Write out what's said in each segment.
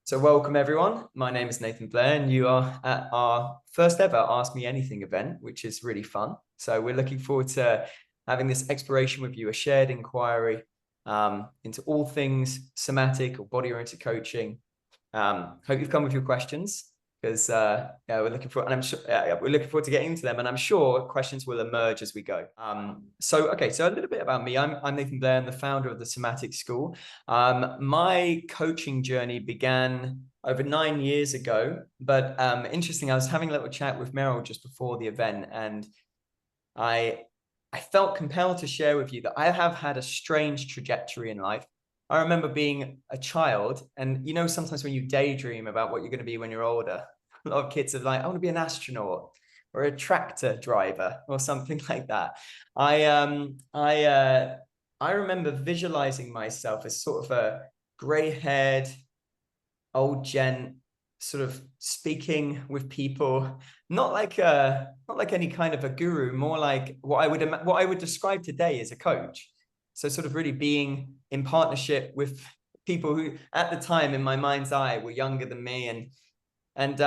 So welcome everyone. My name is Nathan Blair and you are at our first ever Ask Me Anything event, which is really fun. So we're looking forward to having this exploration with you, a shared inquiry into all things somatic or body-oriented coaching. Hope you've come with your questions because yeah, we're looking forward to getting into them, and I'm sure questions will emerge as we go. So a little bit about me. I'm Nathan Blair. I'm the founder of the Somatic School. My coaching journey began over 9 years ago, but interesting. I was having a little chat with Meryl just before the event, and I felt compelled to share with you that I have had a strange trajectory in life. I remember being a child, and sometimes when you daydream about what you're going to be when you're older, a lot of kids are like, I want to be an astronaut or a tractor driver or something like that. I remember visualizing myself as sort of a gray-haired old gent, sort of speaking with people, not like any kind of a guru, more like what I would describe today as a coach. So sort of really being in partnership with people who at the time in my mind's eye were younger than me, and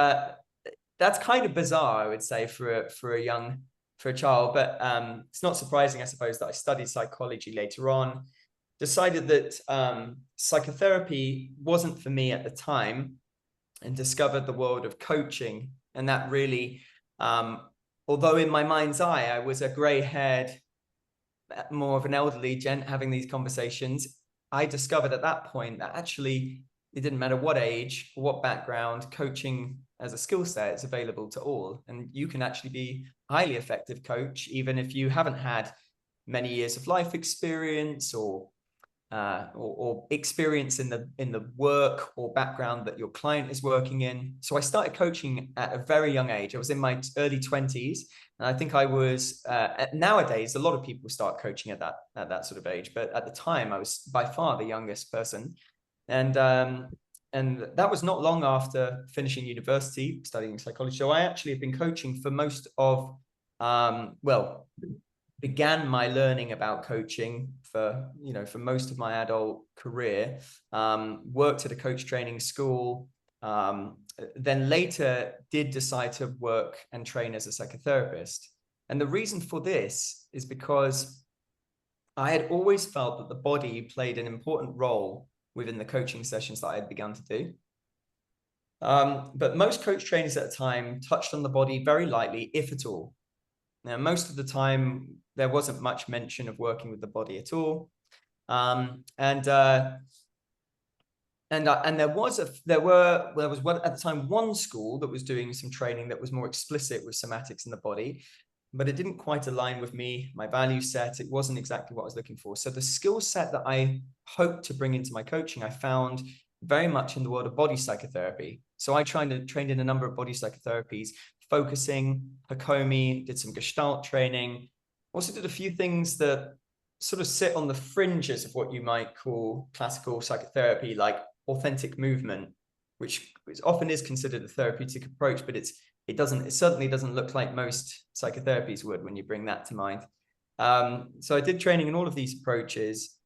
that's kind of bizarre, I would say, for a child, but it's not surprising, I suppose, that I studied psychology later on, decided that psychotherapy wasn't for me at the time, and discovered the world of coaching. And that really, although in my mind's eye, I was a gray-haired, more of an elderly gent having these conversations, I discovered at that point that actually it didn't matter what age or what background, coaching as a skill set is available to all. And you can actually be a highly effective coach, even if you haven't had many years of life experience or experience in the work or background that your client is working in. So I started coaching at a very young age. I was in my early 20s, and I think I was nowadays a lot of people start coaching at that sort of age, but at the time I was by far the youngest person, and that was not long after finishing university studying psychology. So I actually have been coaching for most of began my learning about coaching for most of my adult career, worked at a coach training school, then later did decide to work and train as a psychotherapist. And the reason for this is because I had always felt that the body played an important role within the coaching sessions that I had begun to do. But most coach trainers at the time touched on the body very lightly, if at all. Now, most of the time, there wasn't much mention of working with the body at all. And there was at the time one school that was doing some training that was more explicit with somatics in the body, but it didn't quite align with me, my value set. It wasn't exactly what I was looking for. So the skill set that I hoped to bring into my coaching, I found very much in the world of body psychotherapy. So I trained in a number of body psychotherapies, focusing, coachee, did some Gestalt training, also did a few things that sort of sit on the fringes of what you might call classical psychotherapy, like authentic movement, which often is considered a therapeutic approach, but it certainly doesn't look like most psychotherapies would when you bring that to mind. So I did training in all of these approaches.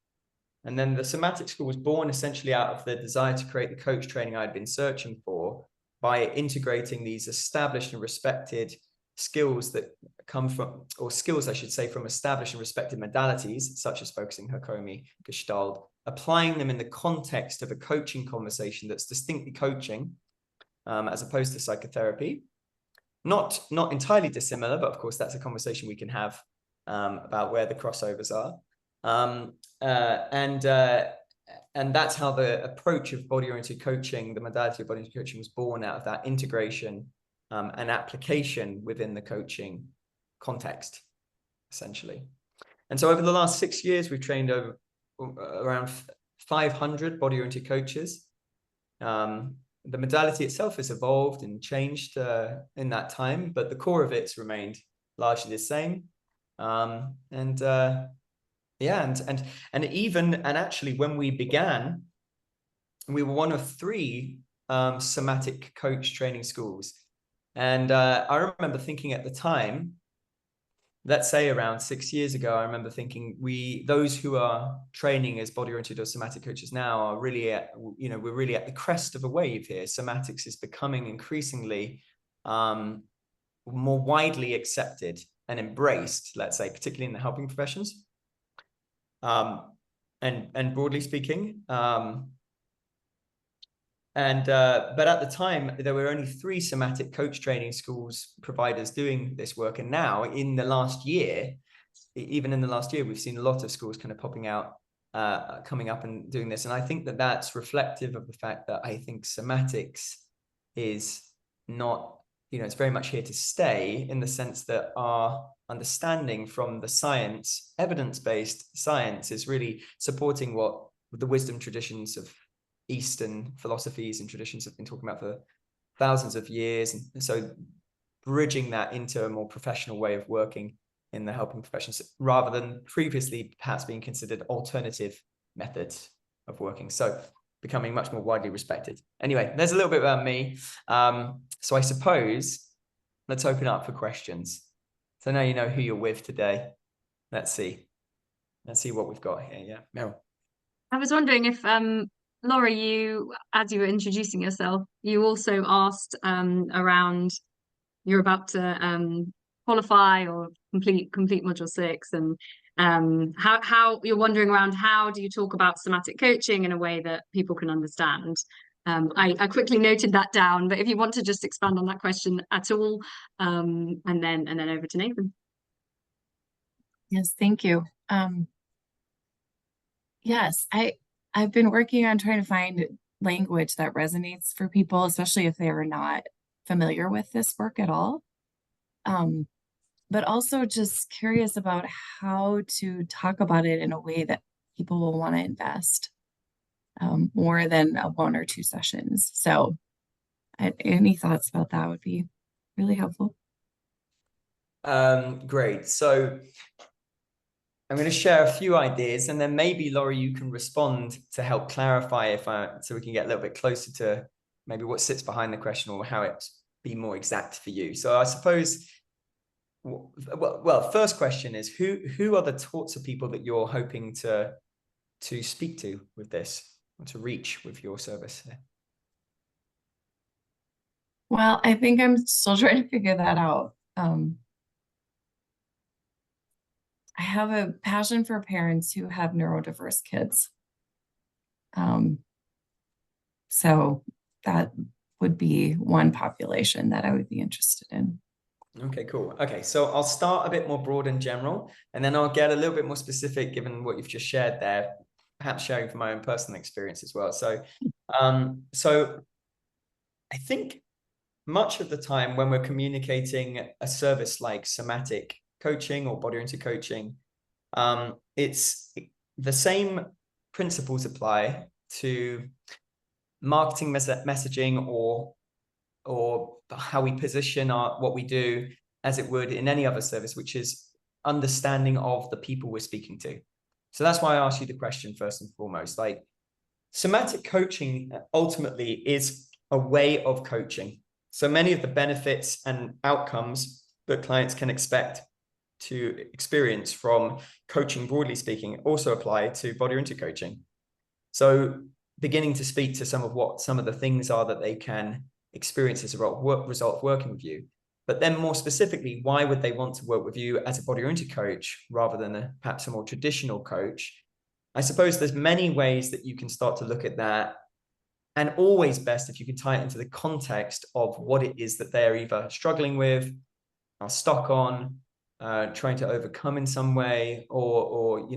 And then the Somatic School was born essentially out of the desire to create the coach training I'd been searching for by integrating these established and respected skills that come from, or skills I should say, from established and respected modalities, such as focusing, coachee, Gestalt, applying them in the context of a coaching conversation that's distinctly coaching, as opposed to psychotherapy. Not entirely dissimilar, but of course that's a conversation we can have about where the crossovers are. And that's how the approach of body-oriented coaching, the modality of body-oriented coaching, was born out of that integration and application within the coaching context, essentially. And so over the last 6 years, we've trained around 500 body-oriented coaches. The modality itself has evolved and changed in that time, but the core of it's remained largely the same. Actually, when we began, we were one of 3 somatic coach training schools. And I remember thinking at the time, let's say around 6 years ago, I remember thinking those who are training as body-oriented or somatic coaches now are really at, we're really at the crest of a wave here. Somatics is becoming increasingly more widely accepted and embraced, let's say, particularly in the helping professions. And broadly speaking, but at the time there were only 3 somatic coach training schools providers doing this work, and now in the last year, even in the last year, we've seen a lot of schools kind of popping out, coming up and doing this. And I think that that's reflective of the fact that I think somatics is not, it's very much here to stay, in the sense that our understanding from the science, evidence-based science, is really supporting what the wisdom traditions of Eastern philosophies and traditions have been talking about for thousands of years. And so bridging that into a more professional way of working in the helping professions, rather than previously perhaps being considered alternative methods of working. So becoming much more widely respected. Anyway, there's a little bit about me. So I suppose let's open up for questions. So now you know who you're with today. Let's see what we've got here. Yeah, Meryl. I was wondering if, Laurie, you, as you were introducing yourself, you also asked around, you're about to qualify or complete module 6, and how you're wondering around how do you talk about somatic coaching in a way that people can understand. I quickly noted that down, but if you want to just expand on that question at all, and then over to Nathan. Yes, thank you. Yes, I've been working on trying to find language that resonates for people, especially if they are not familiar with this work at all. But also just curious about how to talk about it in a way that people will want to invest more than 1 or 2 sessions. So any thoughts about that would be really helpful. Great. So I'm going to share a few ideas, and then maybe, Laurie, you can respond to help clarify so we can get a little bit closer to maybe what sits behind the question, or how it's be more exact for you. So I suppose, well, first question is, who are the sorts of people that you're hoping to speak to with this, or to reach with your service? Well, I think I'm still trying to figure that out. I have a passion for parents who have neurodiverse kids. So that would be one population that I would be interested in. Okay, cool. Okay, so I'll start a bit more broad and general, and then I'll get a little bit more specific given what you've just shared there, perhaps sharing from my own personal experience as well. So, so I think much of the time when we're communicating a service like somatic coaching or body-oriented coaching, it's the same principles apply to marketing messaging or how we position what we do, as it would in any other service, which is understanding of the people we're speaking to. So that's why I asked you the question first and foremost. Like, somatic coaching ultimately is a way of coaching. So many of the benefits and outcomes that clients can expect to experience from coaching, broadly speaking, also apply to body-oriented coaching. So beginning to speak to some of the things are that they can experience as a result of working with you. But then more specifically, why would they want to work with you as a body-oriented coach rather than perhaps a more traditional coach? I suppose there's many ways that you can start to look at that, and always best if you can tie it into the context of what it is that they're either struggling with, are stuck on, trying to overcome in some way, or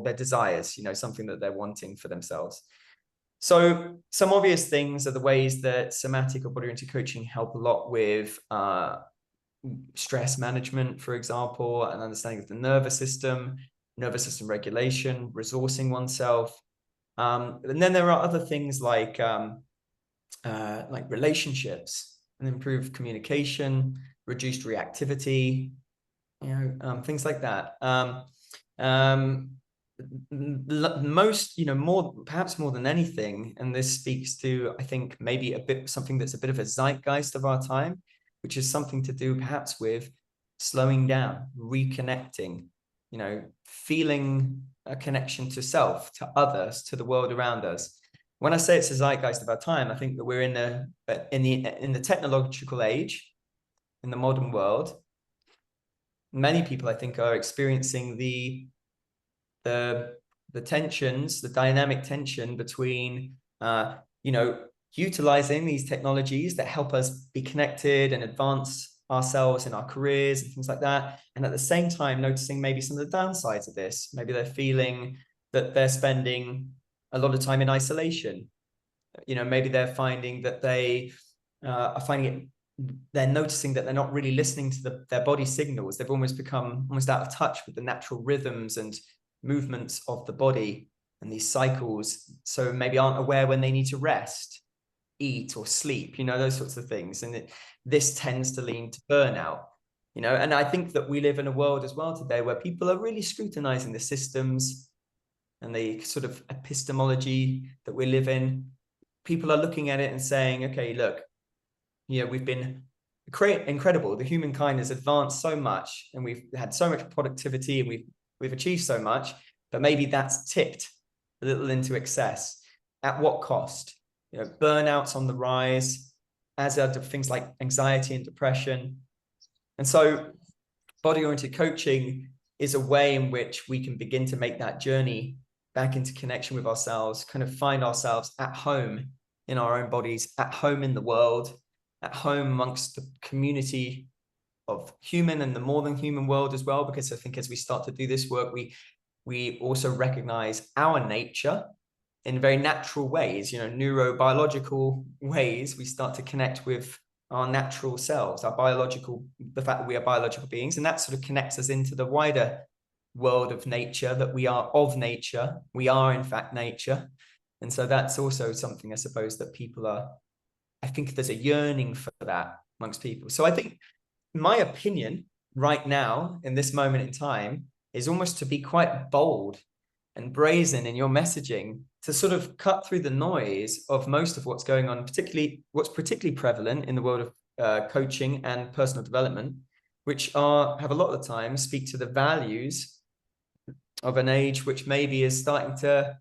their desires, something that they're wanting for themselves. So some obvious things are the ways that somatic or body-oriented coaching help a lot with stress management, for example, and understanding of the nervous system regulation, resourcing oneself. And then there are other things like relationships and improved communication, reduced reactivity, things like that. Perhaps more than anything, and this speaks to, I think, maybe something that's a bit of a zeitgeist of our time, which is something to do perhaps with slowing down, reconnecting, you know, feeling a connection to self, to others, to the world around us. When I say it's a zeitgeist of our time, I think that we're in the technological age, in the modern world. Many people, I think, are experiencing the tensions, the dynamic tension between, you know, utilizing these technologies that help us be connected and advance ourselves in our careers and things like that. And at the same time, noticing maybe some of the downsides of this. Maybe they're feeling that they're spending a lot of time in isolation. You know, maybe they're finding that they are finding it, they're noticing that they're not really listening to their body signals. They've almost become almost out of touch with the natural rhythms and movements of the body and these cycles. So maybe aren't aware when they need to rest, eat, or sleep, you know, those sorts of things. And this tends to lead to burnout, you know. And I think that we live in a world as well today where people are really scrutinizing the systems and the sort of epistemology that we live in. People are looking at it and saying, okay, look, you know, we've been incredible. The humankind has advanced so much, and we've had so much productivity, and we've achieved so much, but maybe that's tipped a little into excess. At what cost? You know, burnout's on the rise, as are things like anxiety and depression. And so body-oriented coaching is a way in which we can begin to make that journey back into connection with ourselves, kind of find ourselves at home in our own bodies, at home in the world, at home amongst the community of human and the more than human world as well. Because I think as we start to do this work, we also recognize our nature in very natural ways, you know, neurobiological ways. We start to connect with our natural selves, the fact that we are biological beings, and that sort of connects us into the wider world of nature, that we are of nature. We are in fact nature. And so that's also something, I suppose, that I think there's a yearning for that amongst people. So I think my opinion right now in this moment in time is almost to be quite bold and brazen in your messaging, to sort of cut through the noise of most of what's going on, what's particularly prevalent in the world of coaching and personal development, which have a lot of the time speak to the values of an age which maybe is starting to,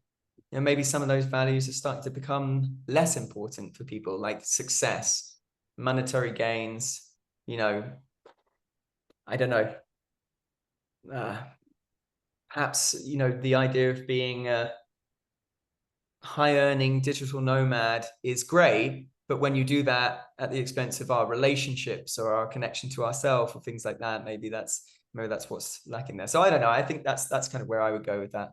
you know, maybe some of those values are starting to become less important for people, like success, monetary gains, you know, I don't know, perhaps, you know, the idea of being a high-earning digital nomad is great, but when you do that at the expense of our relationships or our connection to ourselves or things like that, maybe that's what's lacking there. So I don't know. I think that's kind of where I would go with that.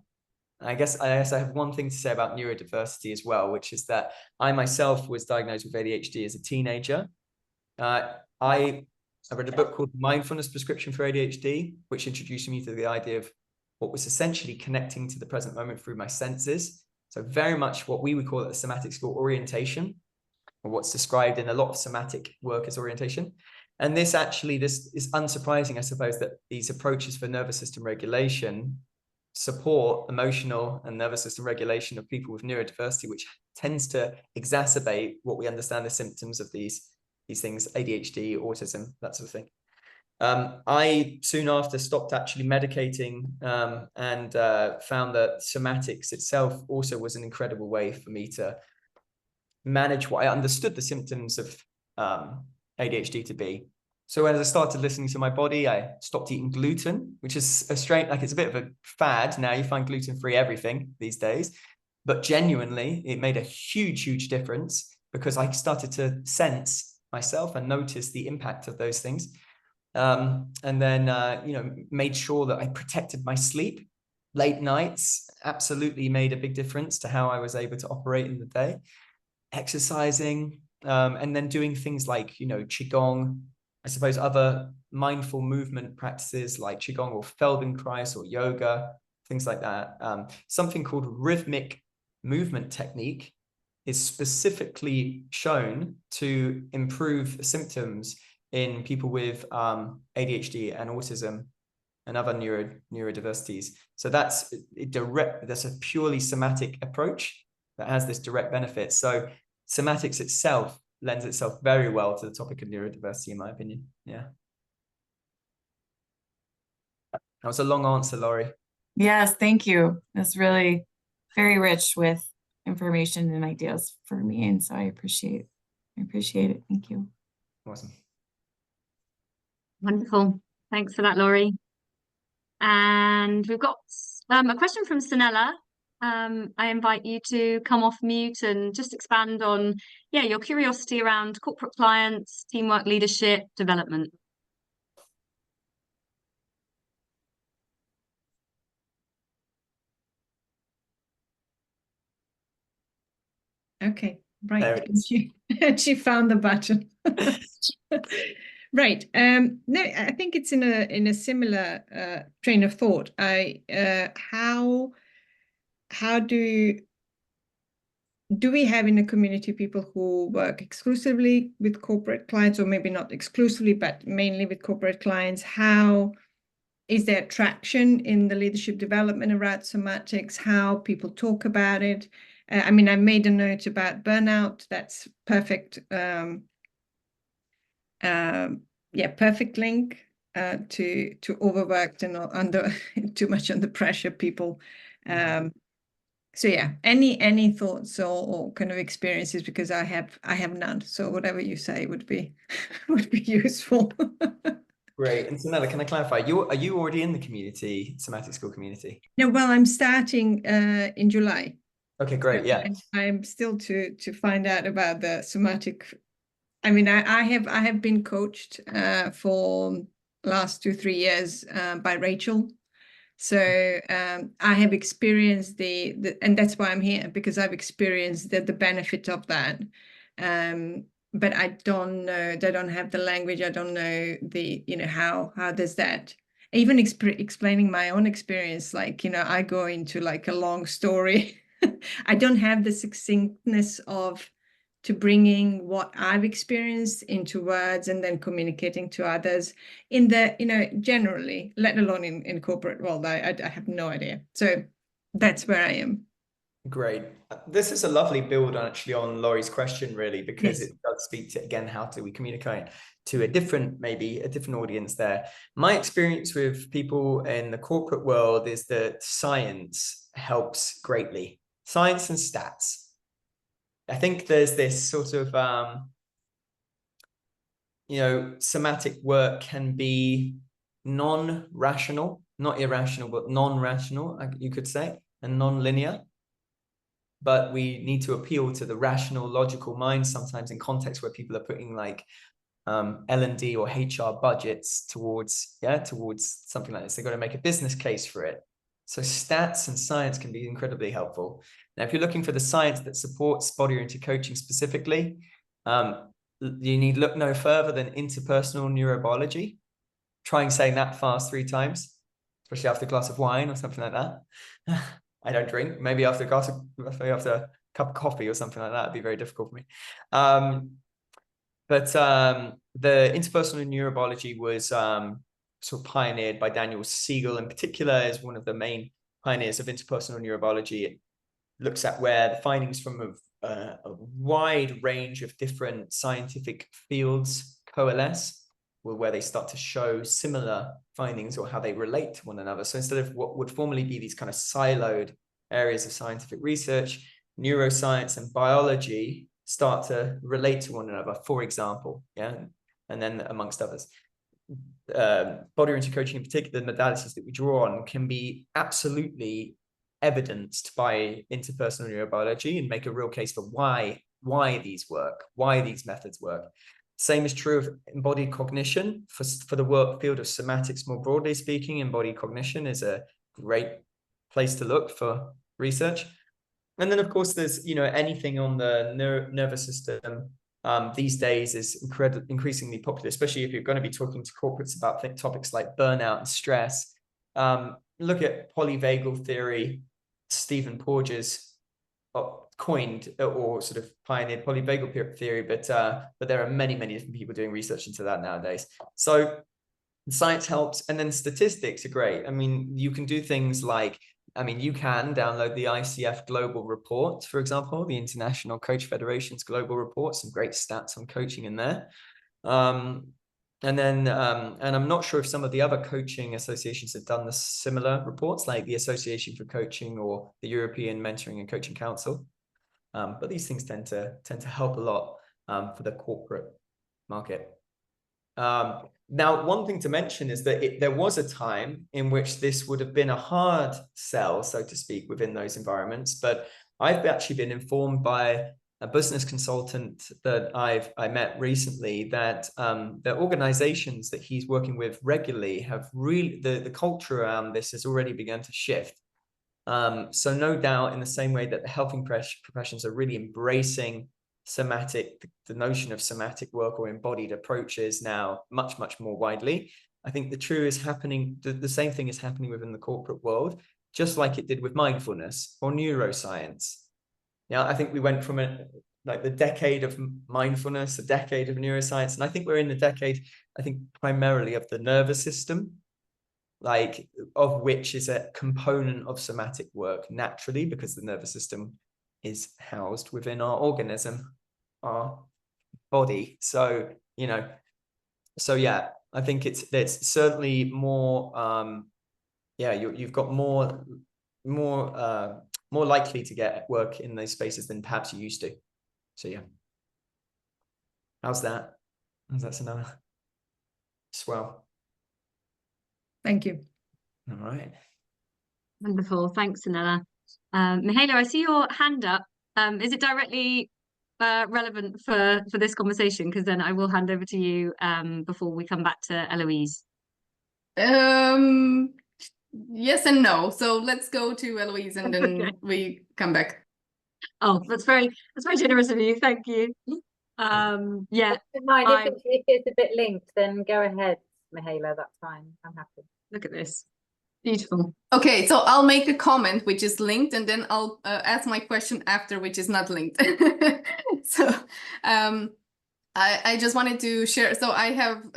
I guess I have one thing to say about neurodiversity as well, which is that I myself was diagnosed with ADHD as a teenager. I read a book called Mindfulness Prescription for ADHD, which introduced me to the idea of what was essentially connecting to the present moment through my senses. So very much what we would call at the Somatic School orientation, or what's described in a lot of somatic work as orientation. And this is unsurprising, I suppose, that these approaches for nervous system regulation support emotional and nervous system regulation of people with neurodiversity, which tends to exacerbate what we understand the symptoms of these things, ADHD, autism, that sort of thing. I soon after stopped actually medicating and found that somatics itself also was an incredible way for me to manage what I understood the symptoms of ADHD to be. So as I started listening to my body, I stopped eating gluten, which is a strange, like it's a bit of a fad now. You find gluten-free everything these days, but genuinely it made a huge, huge difference because I started to sense myself and notice the impact of those things. And then, you know, made sure that I protected my sleep. Late nights absolutely made a big difference to how I was able to operate in the day. Exercising, and then doing things like, you know, Qigong, I suppose other mindful movement practices like Qigong or Feldenkrais or yoga, things like that. Something called rhythmic movement technique is specifically shown to improve symptoms in people with ADHD and autism and other neurodiversities. So that's a purely somatic approach that has this direct benefit. So somatics itself lends itself very well to the topic of neurodiversity, in my opinion. Yeah. That was a long answer, Laurie. Yes, thank you. It's really very rich with information and ideas for me, and so I appreciate it. Thank you. Awesome. Wonderful. Thanks for that, Laurie. And we've got a question from Sanella. I invite you to come off mute and just expand on, your curiosity around corporate clients, teamwork, leadership, development. Okay, There right. it is. She found the button. Right. No, I think it's in a similar train of thought. How do we have in a community people who work exclusively with corporate clients, or maybe not exclusively, but mainly with corporate clients? How is there traction in the leadership development around somatics? How people talk about it? I mean, I made a note about burnout. That's perfect. Perfect link to overworked and under too much under pressure people. So yeah, any thoughts or kind of experiences, because I have none. So whatever you say would be useful. Great. And Sanella, can I clarify? Are you already in the community, Somatic School community? No, well, I'm starting in July. Okay, great. So Yeah. I'm still to find out about the somatic. I mean, I have been coached for last 2-3 years by Rachel. So I have experienced the and that's why I'm here, because I've experienced the benefit of that. But I don't know, I don't have the language. I don't know how does that, even explaining my own experience, like, I go into like a long story. I don't have the succinctness to bringing what I've experienced into words and then communicating to others in the, generally, let alone in corporate world. I have no idea. So that's where I am. Great. This is a lovely build on Laurie's question, really, because Yes. it does speak to, again, how do we communicate to a different audience there. My experience with people in the corporate world is that science helps greatly. Science and stats. I think there's this sort of, somatic work can be non-rational, not irrational, but non-rational, you could say, and non-linear. But we need to appeal to the rational, logical mind sometimes in contexts where people are putting like L&D or HR budgets towards something like this. They've got to make a business case for it. So stats and science can be incredibly helpful. Now, if you're looking for the science that supports body-oriented coaching specifically, you need look no further than interpersonal neurobiology. Try saying that fast 3 times, especially after a glass of wine or something like that. I don't drink. Maybe after a cup of coffee or something like that, it'd be very difficult for me. But the interpersonal neurobiology was sort of pioneered by Daniel Siegel in particular, as one of the main pioneers of interpersonal neurobiology. It looks at where the findings from a wide range of different scientific fields coalesce, where they start to show similar findings or how they relate to one another. So instead of what would formerly be these kind of siloed areas of scientific research, neuroscience and biology start to relate to one another, for example, and then amongst others. Body-oriented coaching in particular, the modalities that we draw on can be absolutely evidenced by interpersonal neurobiology and make a real case for why these work, why these methods work. Same is true of embodied cognition. For the work field of somatics, more broadly speaking, embodied cognition is a great place to look for research. And then, of course, there's anything on the nervous system these days is increasingly popular, especially if you're going to be talking to corporates about topics like burnout and stress. Look at polyvagal theory. Stephen Porges coined or sort of pioneered polyvagal theory, but there are many different people doing research into that nowadays. So science helps, and then statistics are great. I mean, you can do things like, you can download the ICF Global Report, for example, the International Coach Federation's Global Report, some great stats on coaching in there. And then, and I'm not sure if some of the other coaching associations have done the similar reports, like the Association for Coaching or the European Mentoring and Coaching Council. But these things tend to help a lot for the corporate market. Now, one thing to mention is that there was a time in which this would have been a hard sell, so to speak, within those environments. But I've actually been informed by a business consultant that I met recently that the organizations that he's working with regularly have really, the culture around this has already begun to shift. So no doubt, in the same way that the health professions are really embracing somatic, the notion of somatic work or embodied approaches now much, much more widely, I think the same thing is happening within the corporate world, just like it did with mindfulness or neuroscience. Yeah, I think we went from the decade of mindfulness, a decade of neuroscience, and I think we're in the decade, I think, primarily of the nervous system, like of which is a component of somatic work naturally, because the nervous system is housed within our organism, our body. So, yeah, I think it's certainly more, you've got more likely to get work in those spaces than perhaps you used to. So yeah. How's that? Sanana? Swell. Thank you. All right. Wonderful. Thanks, Anella. Mihaela, I see your hand up. Is it directly relevant for this conversation? Because then I will hand over to you before we come back to Eloise. Yes and no. So let's go to Eloise and then Okay. we come back. Oh, that's very generous of you. Thank you. Yeah. Mind if it's a bit linked, then go ahead, Mihaela. That's fine. I'm happy. Look at this. Beautiful. Okay, so I'll make a comment which is linked, and then I'll ask my question after, which is not linked. So I just wanted to share. So I have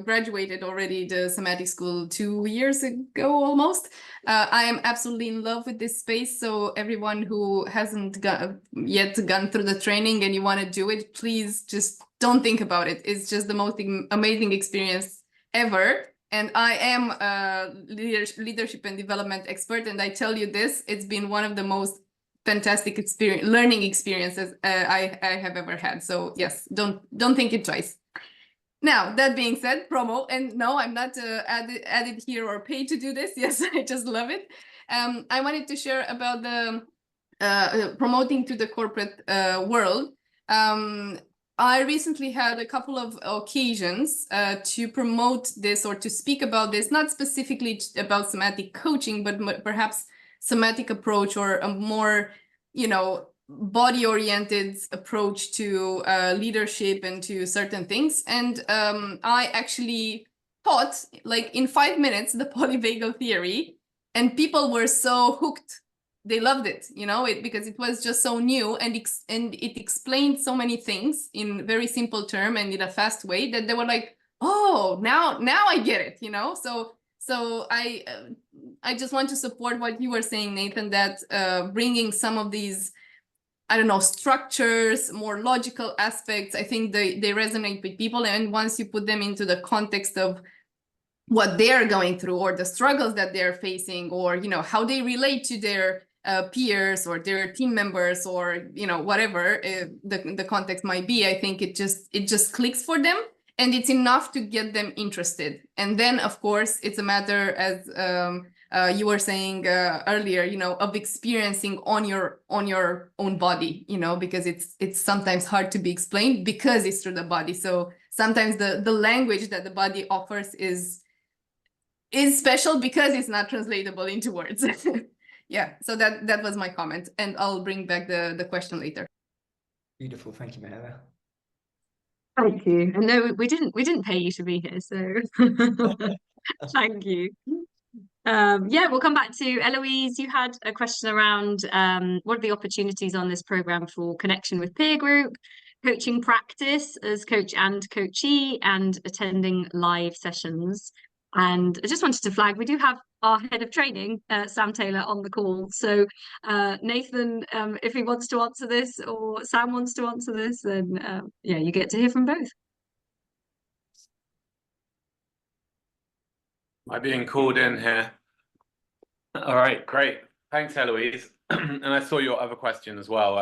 graduated already the Somatic School 2 years ago almost. I am absolutely in love with this space. So everyone who hasn't yet gone through the training and you want to do it, please just don't think about it. It's just the most amazing experience ever. And I am a leadership and development expert. And I tell you this, it's been one of the most fantastic learning experiences I have ever had. So yes, don't think it twice. Now, that being said, promo, and no, I'm not added here or paid to do this. Yes, I just love it. I wanted to share about the promoting to the corporate world. I recently had a couple of occasions to promote this or to speak about this, not specifically about somatic coaching, but perhaps somatic approach or a more, body-oriented approach to leadership and to certain things. And I actually taught, like in 5 minutes, the polyvagal theory, and people were so hooked. They loved it, because it was just so new, and it explained so many things in very simple term and in a fast way that they were like, oh, now I get it, So I just want to support what you were saying, Nathan, that bringing some of these, I don't know, structures, more logical aspects, I think they resonate with people. And once you put them into the context of what they're going through or the struggles that they're facing, or, how they relate to their peers or their team members, or, whatever the context might be, I think it just clicks for them. And it's enough to get them interested. And then, of course, it's a matter, as you were saying earlier, of experiencing on your own body, because it's sometimes hard to be explained because it's through the body. So sometimes the language that the body offers is special because it's not translatable into words. Yeah, so that was my comment, and I'll bring back the question later. Beautiful, thank you, Mihaela. Thank you. And no, we didn't pay you to be here, so thank you. Yeah, we'll come back to Eloise. You had a question around what are the opportunities on this program for connection with peer group, coaching practice as coach and coachee, and attending live sessions. And I just wanted to flag, we do have our head of training, Sam Taylor, on the call. So Nathan, if he wants to answer this, or Sam wants to answer this, then yeah, you get to hear from both. Am I being called in here? All right, great. Thanks, Eloise. And I saw your other question as well,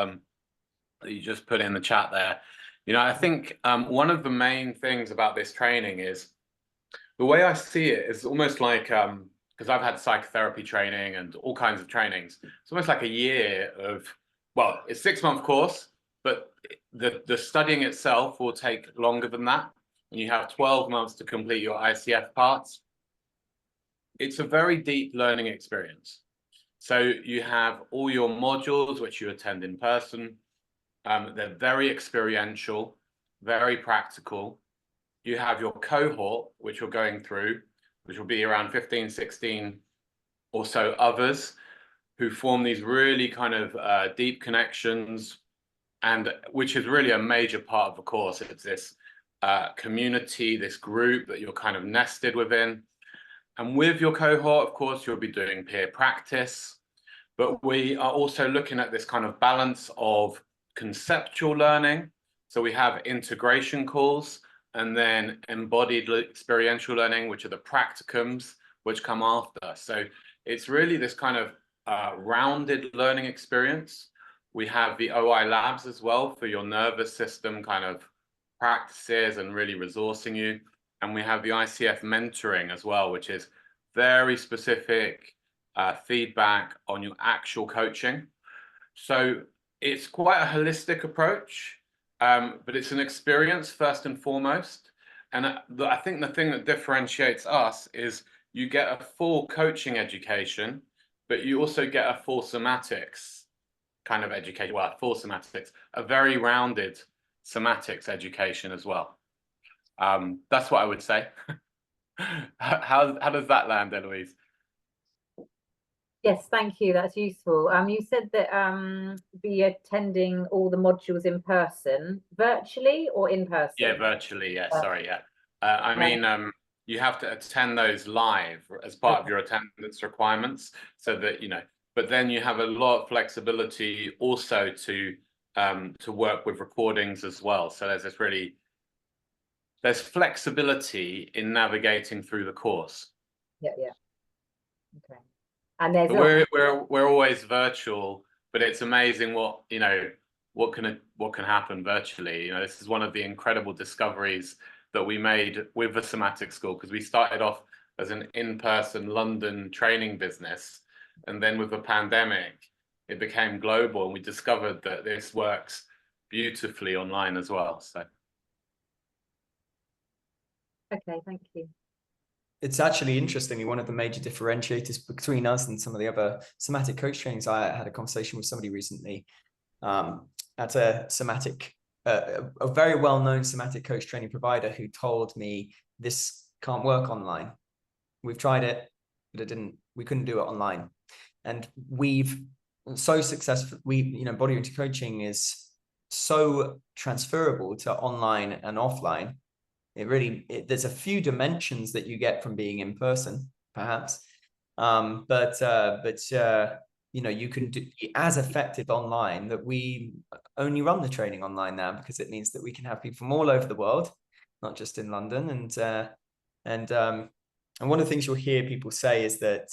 that you just put in the chat there. You know, I think one of the main things about this training is the way I see it is almost like, because I've had psychotherapy training and all kinds of trainings. It's almost like a year of, well, it's a 6-month course, but the studying itself will take longer than that. And you have 12 months to complete your ICF parts. It's a very deep learning experience. So you have all your modules, which you attend in person. They're very experiential, very practical. You have your cohort, which you're going through, which will be around 15, 16 or so others who form these really kind of deep connections, and which is really a major part of the course. It's this community, this group that you're kind of nested within. And with your cohort, of course, you'll be doing peer practice, but we are also looking at this kind of balance of conceptual learning. So we have integration calls and then embodied experiential learning, which are the practicums, which come after. So it's really this kind of rounded learning experience. We have the OI labs as well for your nervous system kind of practices and really resourcing you. And we have the ICF mentoring as well, which is very specific feedback on your actual coaching. So it's quite a holistic approach, but it's an experience first and foremost. And I think the thing that differentiates us is you get a full coaching education, but you also get a full somatics kind of education. Well, full somatics, a very rounded somatics education as well. That's what I would say. How does that land, Eloise? Yes, thank you. That's useful. You said that be attending all the modules in person, virtually or in person? Yeah, virtually. Yeah, sorry. Yeah, I mean, you have to attend those live as part of your attendance requirements, so that you know. But then you have a lot of flexibility also to work with recordings as well. So there's flexibility in navigating through the course. Yeah, yeah. Okay. And there's we're always virtual, but it's amazing what can happen virtually. You know, this is one of the incredible discoveries that we made with the Somatic School, because we started off as an in-person London training business, and then with the pandemic, it became global, and we discovered that this works beautifully online as well. So. Okay, thank you. It's actually interestingly one of the major differentiators between us and some of the other somatic coach trainings. I had a conversation with somebody recently at a somatic, a very well-known somatic coach training provider, who told me this can't work online. We've tried it, but we couldn't do it online. And we've so successful. Body oriented coaching is so transferable to online and offline. There's a few dimensions that you get from being in person, perhaps, but you can be as effective online. That we only run the training online now because it means that we can have people from all over the world, not just in London. And one of the things you'll hear people say is that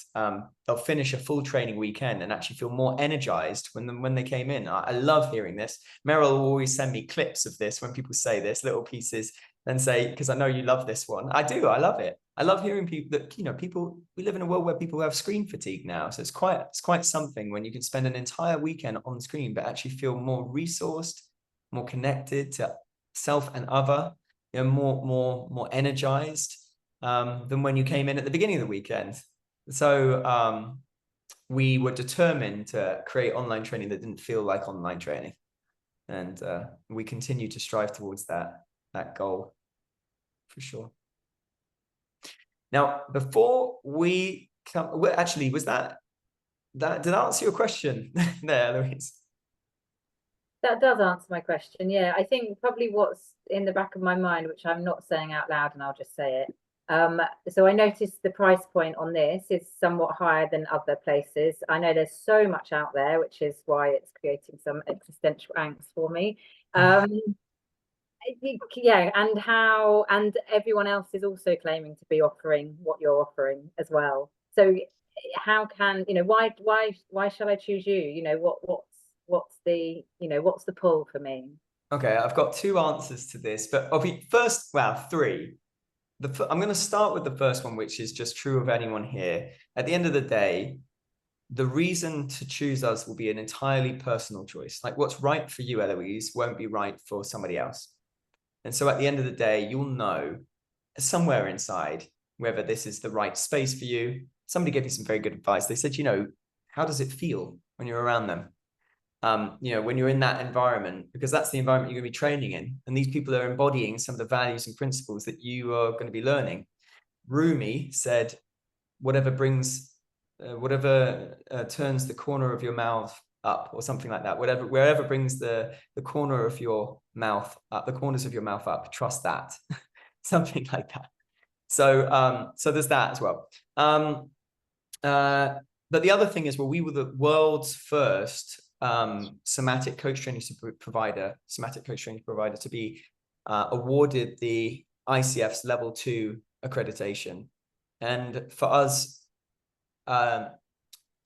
they'll finish a full training weekend and actually feel more energized when they came in. I love hearing this. Meryl will always send me clips of this when people say this, little pieces, and say, because I know you love this one. I do. I love it. I love hearing people that, we live in a world where people have screen fatigue now. So it's quite something when you can spend an entire weekend on screen, but actually feel more resourced, more connected to self and other, more energized than when you came in at the beginning of the weekend. So we were determined to create online training that didn't feel like online training. And we continue to strive towards that goal, for sure. Now, before we come, well, actually, was that did that answer your question there, Louise? That does answer my question. Yeah, I think probably what's in the back of my mind, which I'm not saying out loud, and I'll just say it. So I noticed the price point on this is somewhat higher than other places. I know there's so much out there, which is why it's creating some existential angst for me. Yeah, and everyone else is also claiming to be offering what you're offering as well. So how can, why shall I choose you? What's the pull for me? Okay, I've got two answers to this, but three. I'm going to start with the first one, which is just true of anyone here. At the end of the day, the reason to choose us will be an entirely personal choice. Like what's right for you, Eloise, won't be right for somebody else. And so at the end of the day, you'll know somewhere inside whether this is the right space for you. Somebody gave me some very good advice. They said, how does it feel when you're around them? When you're in that environment, because that's the environment you're going to be training in. And these people are embodying some of the values and principles that you are going to be learning. Rumi said, whatever turns the corner of your mouth up, or something like that, wherever brings the corner of your mouth up, the corners of your mouth up, trust that. Something like that. So there's that as well. But the other thing is, we were the world's first somatic coach training provider to be awarded the ICF's level 2 accreditation. And for us,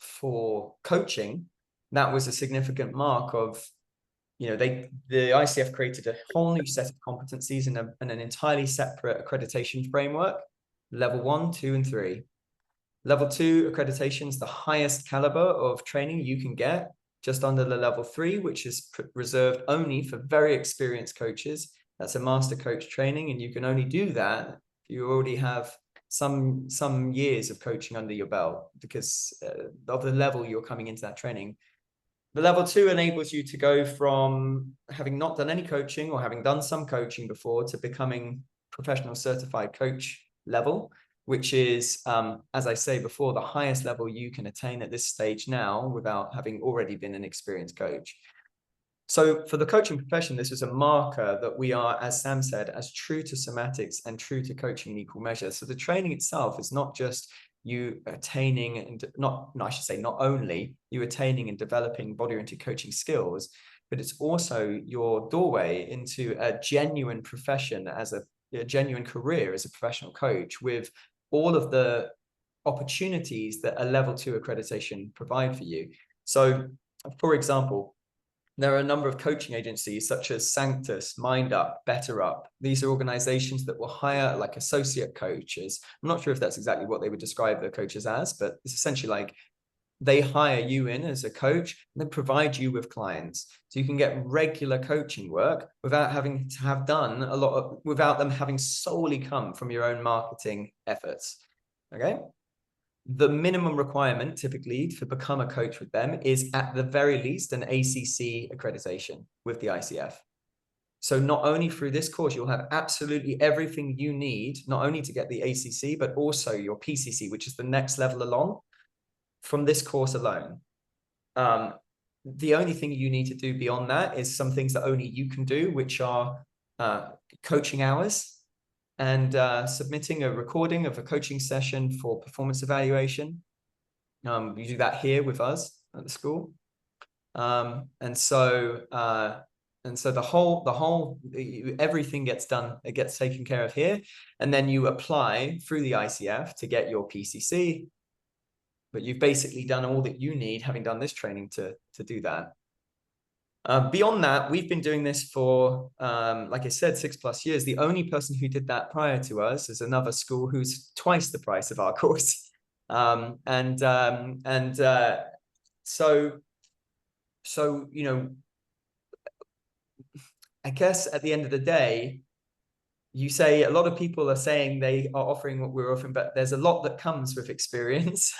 for coaching, that was a significant mark of, the ICF created a whole new set of competencies and an entirely separate accreditation framework, level 1, 2, and 3. Level 2 accreditation is the highest caliber of training you can get, just under the level 3, which is reserved only for very experienced coaches. That's a master coach training, and you can only do that if you already have some years of coaching under your belt, because of the level you're coming into that training. The level 2 enables you to go from having not done any coaching or having done some coaching before to becoming professional certified coach level, which is, as I say before, the highest level you can attain at this stage now without having already been an experienced coach. So for the coaching profession, this is a marker that we are, as Sam said, as true to somatics and true to coaching in equal measure. So the training itself is not just you attaining and not only you attaining and developing body-oriented coaching skills, but it's also your doorway into a genuine profession as a genuine career as a professional coach, with all of the opportunities that a level 2 accreditation provide for you. So, for example, there are a number of coaching agencies such as Sanctus, Mind Up, Better Up. These are organizations that will hire like associate coaches. I'm not sure if that's exactly what they would describe their coaches as, but it's essentially like they hire you in as a coach and then provide you with clients. So you can get regular coaching work without having to have done without them having solely come from your own marketing efforts. Okay. The minimum requirement typically to become a coach with them is at the very least an ACC accreditation with the ICF. So not only through this course, you'll have absolutely everything you need, not only to get the ACC, but also your PCC, which is the next level along from this course alone. The only thing you need to do beyond that is some things that only you can do, which are coaching hours, and submitting a recording of a coaching session for performance evaluation. You do that here with us at the school. And so the whole everything gets done, it gets taken care of here. And then you apply through the ICF to get your PCC, but you've basically done all that you need, having done this training to do that. Beyond that, we've been doing this for, like I said, 6+ years. The only person who did that prior to us is another school who's twice the price of our course. So I guess at the end of the day, you say a lot of people are saying they are offering what we're offering, but there's a lot that comes with experience.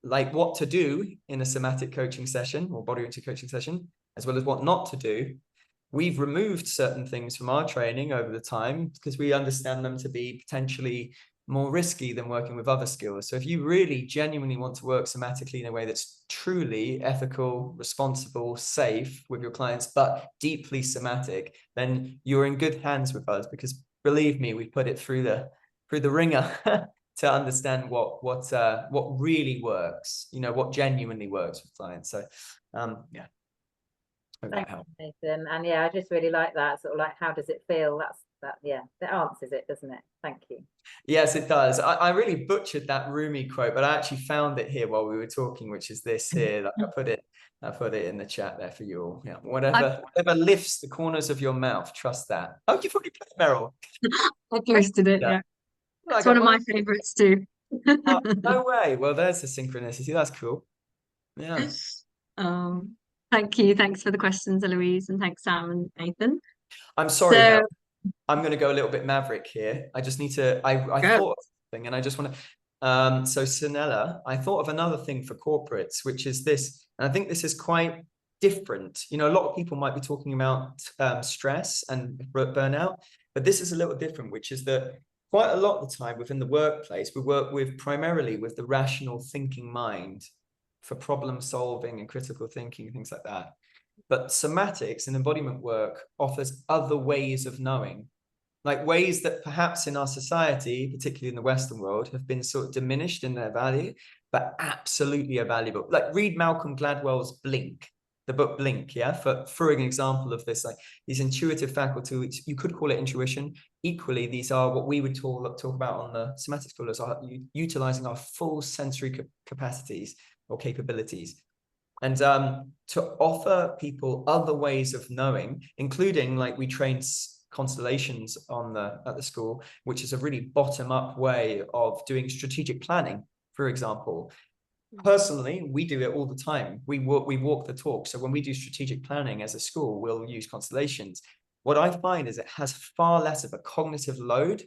Like what to do in a somatic coaching session or body-oriented coaching session, as well as what not to do. We've removed certain things from our training over the time because we understand them to be potentially more risky than working with other skills. So if you really genuinely want to work somatically in a way that's truly ethical, responsible, safe with your clients, but deeply somatic, then you're in good hands with us, because believe me, we put it through the ringer to understand what really works, what genuinely works with clients. So yeah. Hope Thank that helped. you, Nathan. And yeah, I just really like that sort of like, how does it feel? Yeah, that answers it, doesn't it? Thank you. Yes, it does. I really butchered that Rumi quote, but I actually found it here while we were talking, which is this here. Like, I put it in the chat there for you all. Yeah, whatever lifts the corners of your mouth, trust that. Oh, you've already played, Meryl. I posted it, yeah. Like, It's one of my favorites too. oh, no way. Well, there's the synchronicity. That's cool. Yeah. Thank you. Thanks for the questions, Eloise, and thanks, Sam and Nathan. I'm sorry, So- Meryl. I'm going to go a little bit maverick here. I just need to, I thought of something and I just want to, so Sunella, I thought of another thing for corporates, which is this, and I think this is quite different. You know, a lot of people might be talking about stress and burnout, but this is a little different, which is that quite a lot of the time within the workplace, we work with primarily with the rational thinking mind for problem solving and critical thinking and things like that. But somatics and embodiment work offers other ways of knowing, like ways that perhaps in our society, particularly in the Western world, have been sort of diminished in their value, but absolutely are valuable. Like read Malcolm Gladwell's Blink, the book Blink, yeah, for an example of this, like these intuitive faculties, you could call it intuition. Equally, these are what we would talk about on the Somatic School as utilizing our full sensory capacities or capabilities. And to offer people other ways of knowing, including like we train constellations at the school, which is a really bottom-up way of doing strategic planning, for example. Personally, we do it all the time. We walk the talk. So when we do strategic planning as a school, we'll use constellations. What I find is it has far less of a cognitive load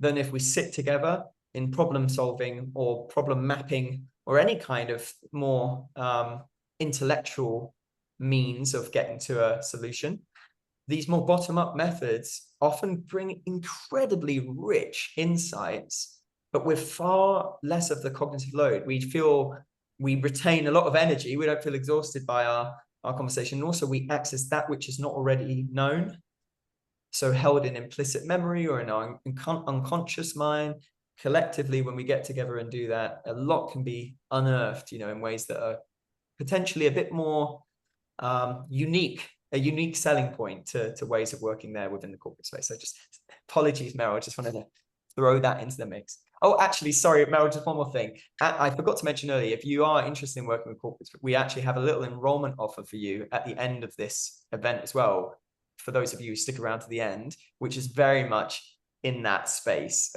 than if we sit together in problem solving or problem mapping or any kind of more intellectual means of getting to a solution. These more bottom-up methods often bring incredibly rich insights, but with far less of the cognitive load. We feel we retain a lot of energy. We don't feel exhausted by our conversation. And also we access that which is not already known. So held in implicit memory or in our unconscious mind. Collectively, when we get together and do that, a lot can be unearthed, you know, in ways that are potentially a bit more a unique selling point to ways of working there within the corporate space. So just apologies, Meryl, I just wanted to throw that into the mix. Oh, actually, sorry, Meryl, just one more thing. I forgot to mention earlier, if you are interested in working with corporates, we actually have a little enrollment offer for you at the end of this event as well, for those of you who stick around to the end, which is very much in that space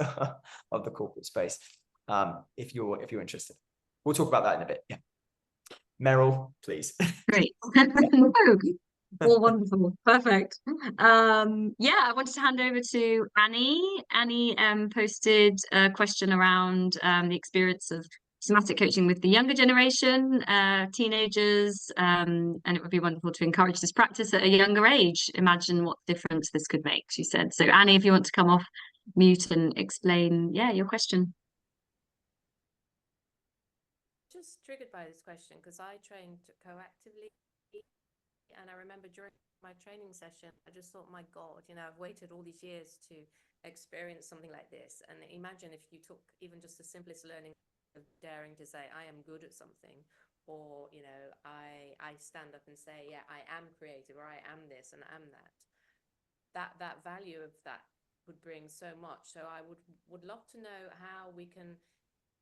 of the corporate space, if you're interested. We'll talk about that in a bit, yeah. Meryl, please. Great. All wonderful. Perfect. Yeah, I wanted to hand over to Annie. Annie posted a question around the experience of somatic coaching with the younger generation, teenagers, and it would be wonderful to encourage this practice at a younger age. Imagine what difference this could make, she said. So Annie, if you want to come off mute and explain, yeah, your question. Just triggered by this question because I trained coactively, and I remember during my training session I just thought, my God, you know, I've waited all these years to experience something like this. And imagine if you took even just the simplest learning of daring to say I am good at something, or you know, I stand up and say, yeah, I am creative, or I am this and am that value of that would bring so much. So I would love to know how we can,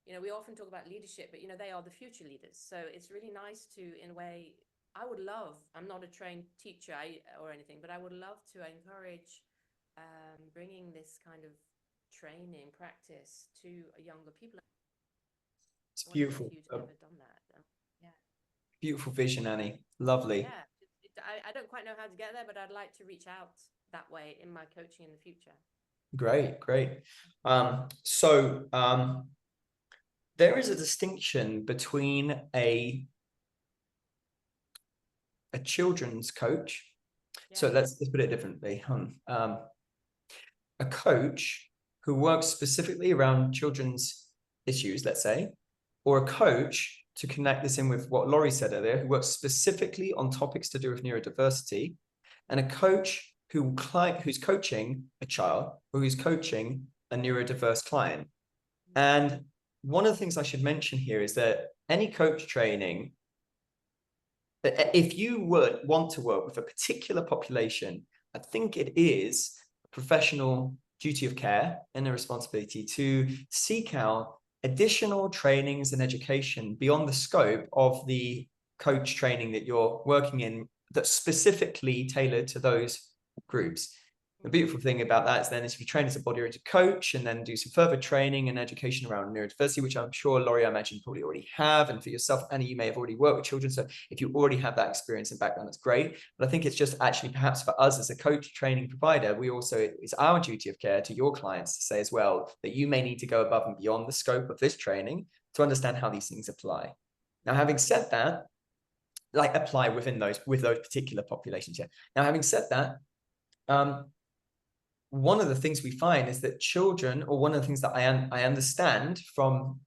you know, we often talk about leadership, but, you know, they are the future leaders. So it's really nice to, in a way, I would love, I'm not a trained teacher or anything, but I would love to encourage bringing this kind of training practice to younger people. It's beautiful. If you've ever done that. Yeah. Beautiful vision, Annie. Lovely. Yeah. I don't quite know how to get there, but I'd like to reach out that way in my coaching in the future. Great, great. So there is a distinction between a children's coach. Yeah. So let's put it differently. A coach who works specifically around children's issues, let's say, or a coach, to connect this in with what Laurie said earlier, who works specifically on topics to do with neurodiversity, and a coach who's coaching a child or who's coaching a neurodiverse client. And one of the things I should mention here is that any coach training if you would want to work with a particular population, I think it is a professional duty of care and a responsibility to seek out additional trainings and education beyond the scope of the coach training that you're working in, that's specifically tailored to those groups. The beautiful thing about that is then if you train as a body-oriented coach and then do some further training and education around neurodiversity, which I'm sure, Laurie, I imagine you probably already have, and for yourself, Annie, you may have already worked with children. So if you already have that experience and background, that's great. But I think it's just actually perhaps for us as a coach training provider, we also, it's our duty of care to your clients to say as well that you may need to go above and beyond the scope of this training to understand how these things apply. Now, having said that, like apply within those, with those particular populations. Yeah. Now, having said that, one of the things we find is that children, or one of the things that I understand from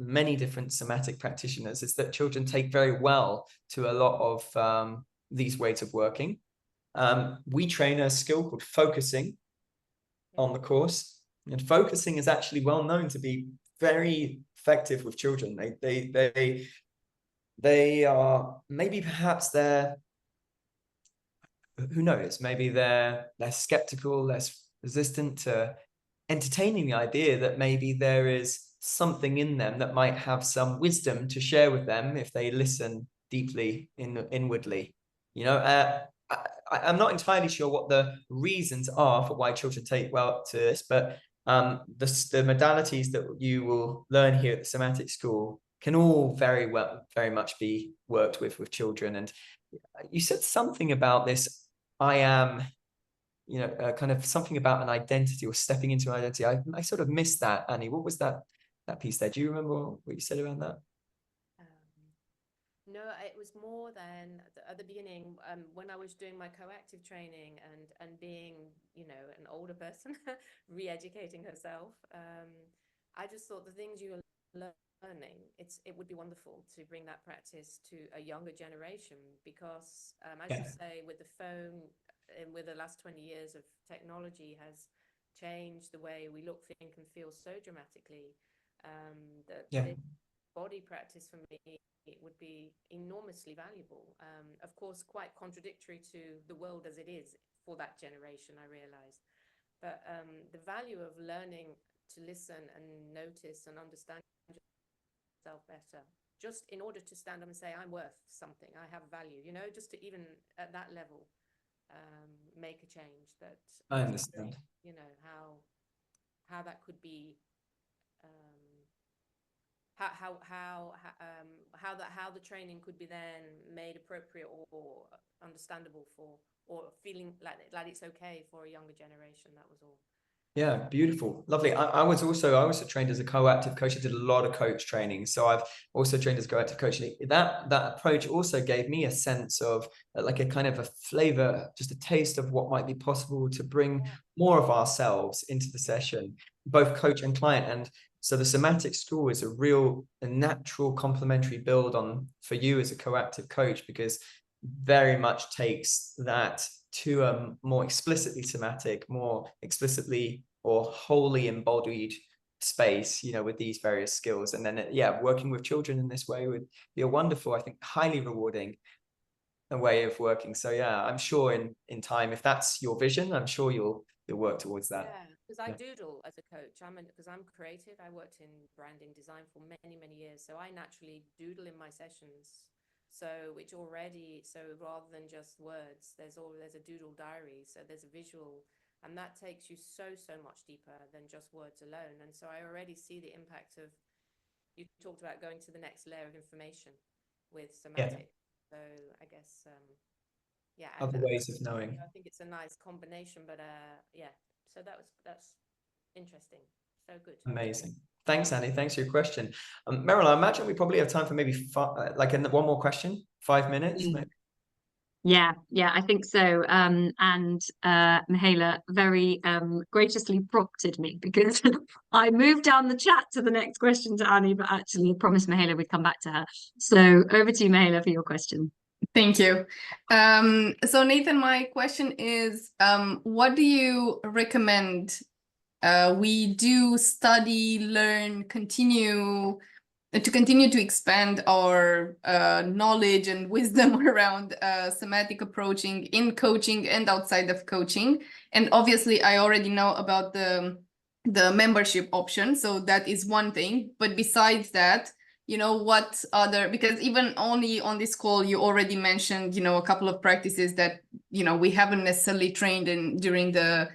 many different somatic practitioners, is that children take very well to a lot of these ways of working. We train a skill called focusing on the course, and focusing is actually well known to be very effective with children. They are, maybe perhaps they're, who knows, maybe they're less skeptical, less resistant to entertaining the idea that maybe there is something in them that might have some wisdom to share with them if they listen deeply inwardly. You know, I'm not entirely sure what the reasons are for why children take well to this, but the modalities that you will learn here at the Somatic School can all very much be worked with children. And you said something about this, I am, you know, kind of something about an identity or stepping into an identity. I sort of missed that, Annie. What was that piece there? Do you remember what you said around that? No, it was more than at the beginning, when I was doing my coactive training and being, you know, an older person, re-educating herself. I just thought the things you were learning, it would be wonderful to bring that practice to a younger generation, because as you say, with the phone and with the last 20 years of technology has changed the way we look, think and feel so dramatically, that this body practice for me, it would be enormously valuable. Of course, quite contradictory to the world as it is for that generation, I realize. But the value of learning to listen and notice and understand yourself better, just in order to stand up and say, I'm worth something, I have value, you know, just to even at that level make a change. That I understand, you know, how that could be, how the training could be then made appropriate or understandable for, or feeling like it's okay for a younger generation. That was all. Yeah, beautiful, lovely. I also trained as a coactive coach. I did a lot of coach training, so I've also trained as a coactive coach. That approach also gave me a sense of like a kind of a flavor, just a taste of what might be possible to bring more of ourselves into the session, both coach and client. And so the Somatic School is a natural complementary build on for you as a coactive coach, because very much takes that to a more explicitly somatic, more explicitly or wholly embodied space, you know, with these various skills. And then, working with children in this way would be a wonderful, I think, highly rewarding way of working. So yeah, I'm sure in time, if that's your vision, I'm sure you'll work towards that. Yeah, because I doodle as a coach. Because I'm creative. I worked in branding design for many years, so I naturally doodle in my sessions. So rather than just words, there's a doodle diary. So there's a visual, and that takes you so much deeper than just words alone. And so I already see the impact of, you talked about going to the next layer of information with somatic. So I guess, other ways of knowing. I think it's a nice combination, but so that's interesting. So good. Amazing. Thanks, Annie. Thanks for your question. Meryl, I imagine we probably have time for maybe one more question, 5 minutes, maybe. Yeah, I think so. And Mihaela very graciously prompted me, because I moved down the chat to the next question to Annie, but actually I promised Mihaela we'd come back to her. So over to you, Mihaela, for your question. Thank you. So Nathan, my question is, what do you recommend we do, study, learn, continue to continue to expand our knowledge and wisdom around somatic approaching in coaching and outside of coaching. And obviously, I already know about the membership option, so that is one thing. But besides that, you know, what other, because even only on this call, you already mentioned, you know, a couple of practices that, you know, we haven't necessarily trained in during the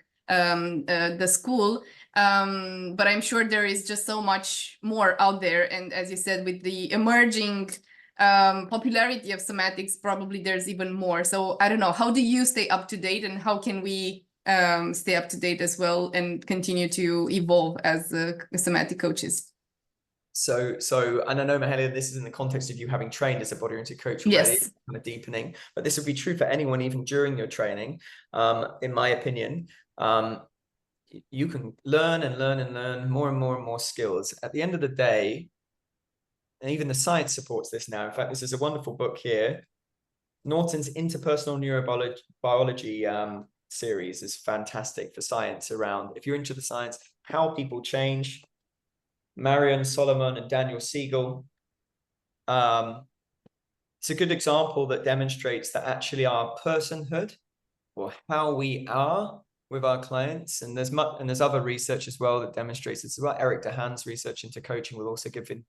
school. But I'm sure there is just so much more out there. And as you said, with the emerging popularity of somatics, probably there's even more. So I don't know, how do you stay up to date, and how can we stay up to date as well and continue to evolve as somatic coaches? So, and I know, Mahalia, this is in the context of you having trained as a body-oriented coach already, Yes. kind of deepening, but this would be true for anyone, even during your training. In my opinion, you can learn and learn and learn more and more and more skills. At the end of the day, and even the science supports this now. In fact, this is a wonderful book here. Norton's Interpersonal Neurobiology series is fantastic for science around, if you're into the science, how people change. Marion Solomon and Daniel Siegel. It's a good example that demonstrates that actually our personhood, or how we are with our clients, and there's other research as well that demonstrates this as well. Eric DeHaan's research into coaching will also give in,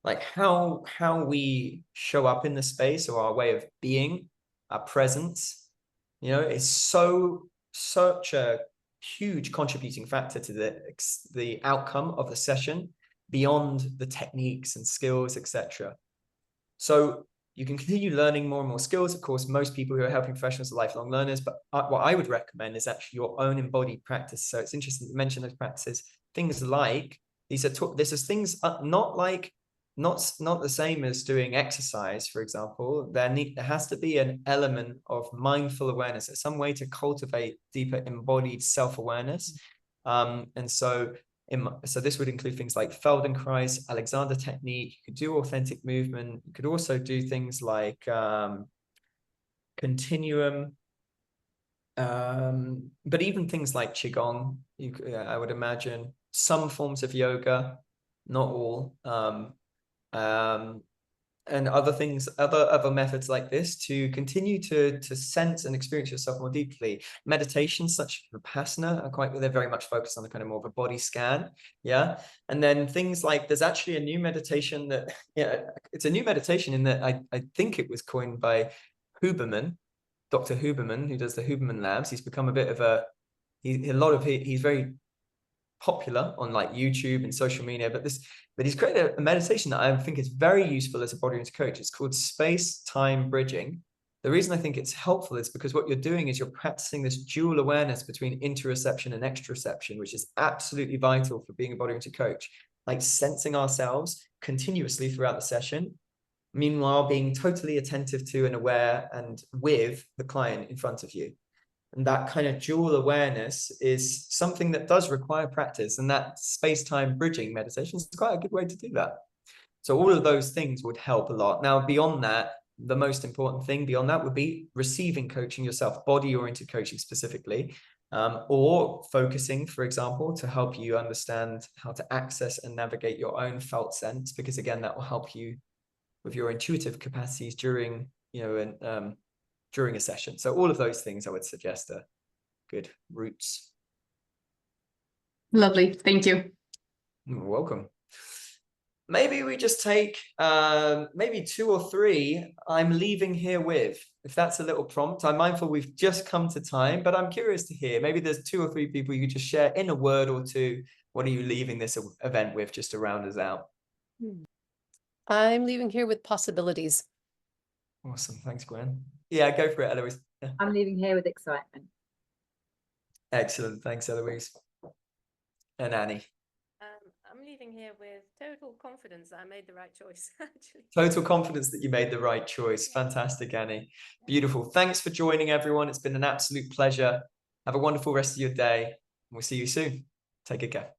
like, how we show up in the space, or our way of being, our presence, you know, is such a huge contributing factor to the outcome of the session, beyond the techniques and skills, etc. So you can continue learning more and more skills. Of course, most people who are helping professionals are lifelong learners, but what I would recommend is actually your own embodied practice. So it's interesting that you mentioned those practices. Things like this is things not the same as doing exercise, for example. There has to be an element of mindful awareness. It's some way to cultivate deeper embodied self-awareness. And so this would include things like Feldenkrais, Alexander technique. You could do authentic movement. You could also do things like continuum, but even things like Qigong, I would imagine, some forms of yoga, not all, and other things, other methods like this to continue to sense and experience yourself more deeply. Meditations such as Vipassana they're very much focused on the kind of more of a body scan, yeah. And then things like, there's actually a new meditation that, yeah, it's a new meditation in that I think it was coined by Huberman, Dr. Huberman, who does the Huberman Labs. He's become a bit of he's very popular on like YouTube and social media, but he's created a meditation that I think is very useful as a body-oriented coach. It's called space-time bridging. The reason I think it's helpful is because what you're doing is you're practicing this dual awareness between interoception and exteroception, which is absolutely vital for being a body-oriented coach, like sensing ourselves continuously throughout the session, meanwhile being totally attentive to and aware and with the client in front of you. And that kind of dual awareness is something that does require practice, and that space-time bridging meditation is quite a good way to do that. So all of those things would help a lot. Now, beyond that, the most important thing beyond that would be receiving coaching yourself, body-oriented coaching specifically, or focusing, for example, to help you understand how to access and navigate your own felt sense, because again, that will help you with your intuitive capacities during, during a session. So all of those things I would suggest are good routes. Lovely. Thank you. You're welcome. Maybe we just take maybe 2 or 3 I'm leaving here with, if that's a little prompt. I'm mindful we've just come to time, but I'm curious to hear. Maybe there's 2 or 3 people you could just share in a word or 2. What are you leaving this event with, just to round us out? I'm leaving here with possibilities. Awesome. Thanks, Gwen. Yeah, go for it, Eloise. Yeah. I'm leaving here with excitement. Excellent. Thanks, Eloise. And Annie. I'm leaving here with total confidence that I made the right choice, actually. Total confidence that you made the right choice. Fantastic, Annie. Beautiful. Thanks for joining, everyone. It's been an absolute pleasure. Have a wonderful rest of your day. We'll see you soon. Take good care.